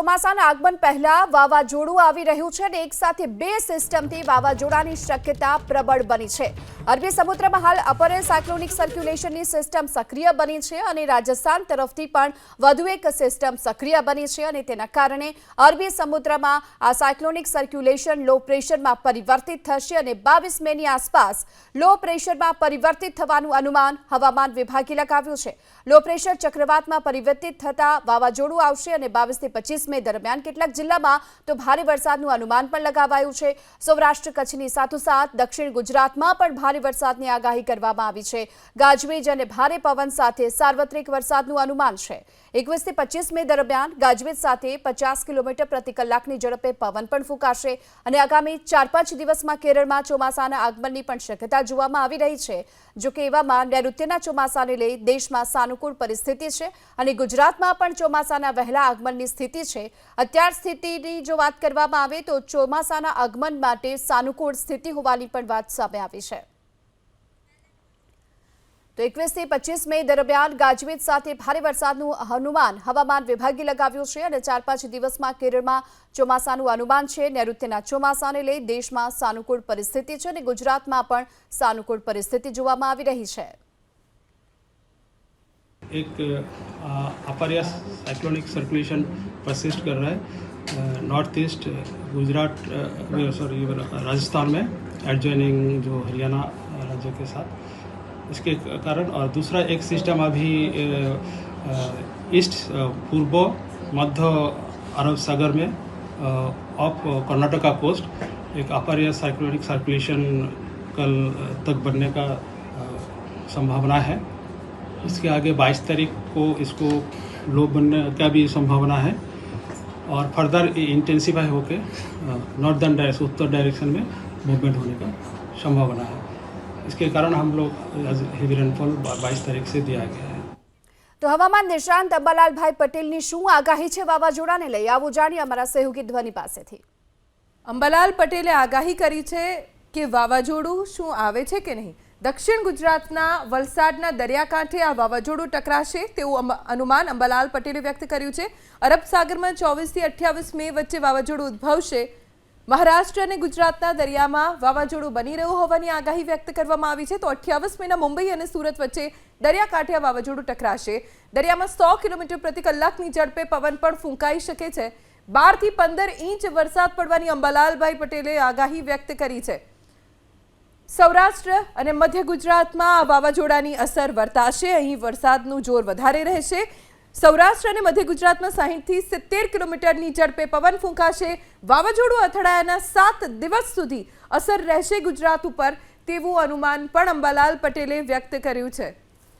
ચોમાસાના આગમન પહેલા વાવાઝોડું આવી રહ્યું છે અને એક સાથે બે સિસ્ટમથી વાવાઝોડાની શક્યતા પ્રબળ બની છે। અરબી સમુદ્રમાં હાલ અપર સાયક્લોનિક સર્ક્યુલેશનની સિસ્ટમ સક્રિય બની છે અને રાજસ્થાન તરફથી પણ વધુ એક સિસ્ટમ સક્રિય બની છે અને તેના કારણે અરબી સમુદ્રમાં આ સાયક્લોનિક સર્ક્યુલેશન લો પ્રેશરમાં પરિવર્તિત થશે અને 22 મેની આસપાસ લો પ્રેશરમાં પરિવર્તિત થવાનું અનુમાન હવામાન વિભાગે લગાવ્યું છે। લો પ્રેશર ચક્રવાતમાં પરિવર્તિત થતા વાવાઝોડું આવશે અને 22 થી 25 મે દરમિયાન કેટલાક જિલ્લામાં તો ભારે વરસાદનું અનુમાન પણ લગાવાયું છે। સૌરાષ્ટ્ર કચ્છની સાથોસાથ દક્ષિણ ગુજરાતમાં પણ ભારે વરસાદની આગાહી કરવામાં આવી છે। ગાજવીજ અને ભારે પવન સાથે સાર્વત્રિક વરસાદનું અનુમાન છે। 21 થી 25 મે દરમિયાન ગાજવીજ સાથે 50 કિલોમીટર પ્રતિ કલાકની ઝડપે પવન પણ ફૂંકાશે અને આગામી 4-5 દિવસમાં કેરળમાં ચોમાસાના આગમનની પણ શક્યતા જોવામાં આવી રહી છે। જો કે એવામાં નૈઋત્યના ચોમાસાને લઈ દેશમાં સાનુકૂળ પરિસ્થિતિ છે અને ગુજરાતમાં પણ ચોમાસાના વહેલા આગમનની સ્થિતિ છે। અત્યાર સ્થિતિની જો વાત કરવામાં આવે તો ચોમાસાના આગમન માટે સાનુકૂળ સ્થિતિ હોવાની પણ વાત સામે આવી છે। તો 21 થી 25 મે દરમિયાન ગાજવીજ સાથે ભારે વરસાદનું અનુમાન હવામાન વિભાગે લગાવ્યું છે અને 4-5 દિવસમાં કેરળમાં ચોમાસાનું અનુમાન છે। નૈઋત્યના ચોમાસાને લઈ દેશમાં સાનુકૂળ પરિસ્થિતિ છે અને ગુજરાતમાં પણ સાનુકૂળ પરિસ્થિતિ જોવામાં આવી રહી છે। एक अपर साइक्लोनिक सर्कुलेशन परसिस्ट कर रहा है नॉर्थ ईस्ट गुजरात राजस्थान में एडजॉइनिंग जो हरियाणा राज्य के साथ इसके कारण और दूसरा एक सिस्टम अभी ईस्ट पूर्व मध्य अरब सागर में ऑफ कर्नाटका कोस्ट एक अपर साइक्लोनिक सर्कुलेशन कल तक बनने का संभावना है। इसके आगे 22 तारीख को इसको लो बनने का भी संभावना है और फर्दर इंटेंसिफाई होके नॉर्दर्न डायरेक्शन उत्तर डायरेक्शन में मूवमेंट होने का संभावना है। इसके कारण हम लोग हेवी रेनफॉल 22 तारीख से दिया गया है। तो हवामान निष्णात अंबालालभाई पटेलની શું આગાહી છે વાવાઝોડાને લઈ આવો જાણીએ અમારા સહયોગી ધ્વનિ પાસેથી। અંબાલાલ પટેલે આગાહી કરી છે કે વાવાઝોડું શું આવે છે કે નહીં। દક્ષિણ ગુજરાતના વલસાડના દરિયાકાંઠે આ વાવાઝોડું ટકરાશે તેવું અનુમાન અંબાલાલ પટેલે વ્યક્ત કર્યું છે। અરબ સાગરમાં 24 થી 28 મે વચ્ચે વાવાઝોડું ઉદ્ભવશે। મહારાષ્ટ્ર અને ગુજરાતના દરિયામાં વાવાઝોડું બની રહ્યું હોવાની આગાહી વ્યક્ત કરવામાં આવી છે। તો 28 મેના મુંબઈ અને સુરત વચ્ચે દરિયાકાંઠે આ વાવાઝોડું ટકરાશે। દરિયામાં 100 કિલોમીટર પ્રતિ કલાકની ઝડપે પવન પણ ફૂંકાઈ શકે છે। 12 થી 15 ઇંચ વરસાદ પડવાની અંબાલાલભાઈ પટેલે આગાહી વ્યક્ત કરી છે। સૌરાષ્ટ્ર અને મધ્ય ગુજરાતમાં આ વાવાઝોડાની અસર વર્તાશે। અહીં વરસાદનું જોર વધારે રહેશે। સૌરાષ્ટ્ર અને મધ્ય ગુજરાતમાં 60 થી 70 કિલોમીટરની ઝડપે પવન ફૂંકાશે। વાવાઝોડું અથડાયાના 7 દિવસ સુધી અસર રહેશે ગુજરાત ઉપર તેવું અનુમાન પણ અંબાલાલ પટેલે વ્યક્ત કર્યું છે।